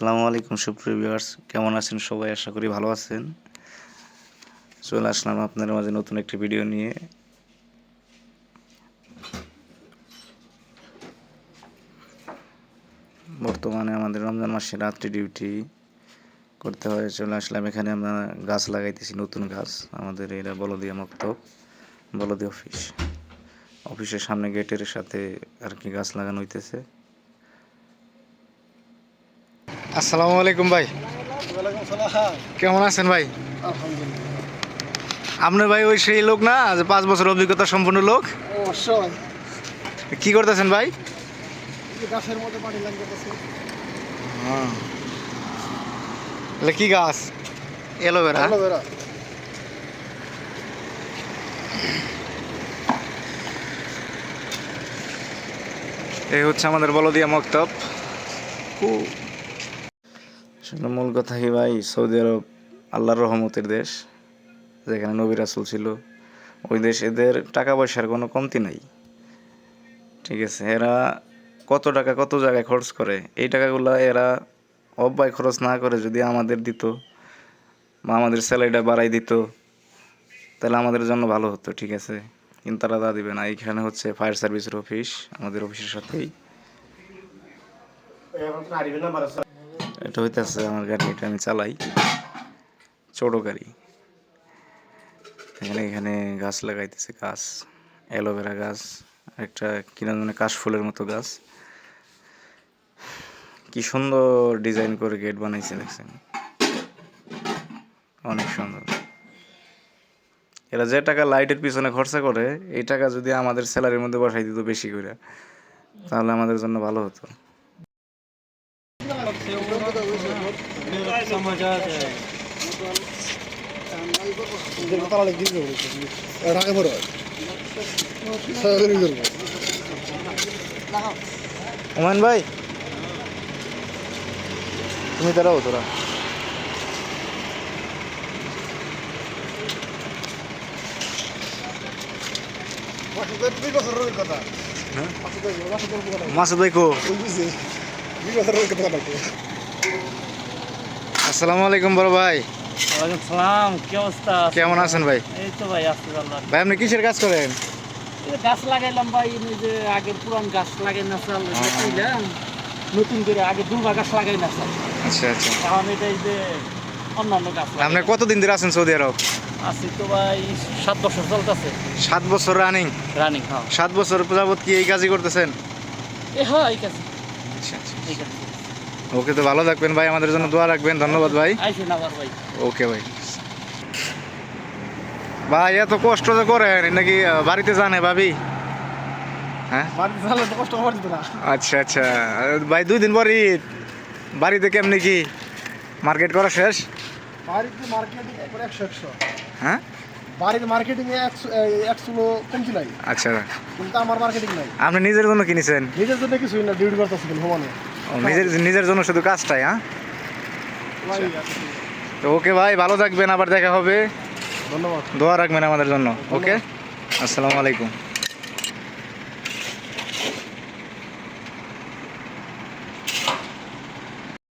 আসসালামু আলাইকুম সুপ্রিয় ভিউয়ার্স, কেমন আছেন সবাই? আশা করি ভালো আছেন। চলে আসলাম আপনাদের মাঝে নতুন একটি ভিডিও নিয়ে। বর্তমানে আমাদের রমজান মাসে রাত্রি ডিউটি করতে হয়, চলে আসলাম এখানে। আমরা গাছ লাগাইতেছি, নতুন গাছ। আমাদের এরা বলদিয়া মক্তব, বলদি অফিসের সামনে গেটের সাথে আর কি গাছ লাগানো হইতেছে। আসসালামু আলাইকুম ভাই। কেমন আছেন ভাই? আপনার ভাই ওই সেই লোক না, যে 5 বছর অভিজ্ঞতা সম্পন্ন লোক? অবশ্যই। কি করতেছেন ভাই? গাছের মধ্যে পানি লাগতেছে। হ্যাঁ, কি গাছ? অ্যালোভেরা। এই হচ্ছে আমাদের বলদিয়া মক্তব। আসলে মূল কথা কি ভাই, সৌদি আরব আল্লাহর রহমতের দেশ, যেখানে নবী রাসূল ছিল। ওই দেশ, এদের টাকা পয়সার কোনো কমতি নাই, ঠিক আছে? এরা কত টাকা কত জায়গায় খরচ করে, এই টাকাগুলো এরা অব্যয় খরচ না করে যদি আমাদের দিত বা আমাদের স্যালারিটা বাড়াই দিত, তাহলে আমাদের জন্য ভালো হতো, ঠিক আছে? কিন্তু তারা তা দিবে না। এইখানে হচ্ছে ফায়ার সার্ভিসের অফিস, আমাদের অফিসের সাথেই। এটা হইতেছে আমার গাড়ি, এটা আমি চালাই, ছোট গাড়ি। এখানে গাছ লাগাইতেছে, গাছ, অ্যালোভেরা গাছ, একটা কিনা মানে কাশফুলের মতো গাছ। কি সুন্দর ডিজাইন করে গেট বানাইছে, দেখছেন? অনেক সুন্দর। এরা যে টাকা লাইটের পিছনে খরচা করে, এই টাকা যদি আমাদের স্যালারির মধ্যে বসাই দিত বেশি করে, তাহলে আমাদের জন্য ভালো হতো। ওমান ভাই, তুমি দাঁড়াও তোরা। মাসুদ ভাই কো? আসসালামু আলাইকুম বড় ভাই। ওয়ালাইকুম সালাম। কি অবস্থা? কেমন আছেন ভাই? এই তো ভাই, আলহামদুলিল্লাহ। ভাই আপনি কিসের কাজ করেন? এই গাছ লাগাইলাম ভাই, এই যে আগের পুরান গাছ লাগাই না চাল কইলাম, নতুন করে আগে দুর্বা গাছ লাগাই না চাল। আচ্ছা আচ্ছা। এখন এটা এই যে অন্যান্য গাছ আপনি কতদিন ধরে আছেন সৌদি আরব? আছি তো ভাই 7 বছর চলতেছে। 7 বছর রানিং? রানিং, হ্যাঁ। 7 বছর যাবত কি এই কাজই করতেছেন? হ্যাঁ, এই কাজ। আচ্ছা আচ্ছা। এই কাজ। ওকে, তো ভালো থাকবেন ভাই, আমাদের জন্য দোয়া রাখবেন। ধন্যবাদ ভাই। আইসেন আবার ভাই। ওকে ভাই। ভাই এত কষ্ট যে করেন, নাকি বাড়িতে জানে ভাবি? হ্যাঁ, বাড়িতে চালে তো কষ্ট করতে না। আচ্ছা আচ্ছা। ভাই 2 দিন পর ঈদ, বাড়িতে কেমনি কি মার্কেট করা শেষ? বাড়িতে মার্কেটিং করে 100 হ্যাঁ, বাড়ির মার্কেটিং এ 100 কমতি নাই। আচ্ছা। কিন্তু আমার মার্কেটিং নাই। আপনি নিজের জন্য কিনেছেন? নিজের জন্য কিছুই না, ডিউটি করতেছি ভ্রমণে। নিজের জন্য শুধু কাজটাই? হ্যাঁ, তো ওকে ভাই, ভালো থাকবেন, আবার দেখা হবে। ধন্যবাদ। দোয়া রাখবেন আমাদের জন্য। ওকে, আসসালামু আলাইকুম।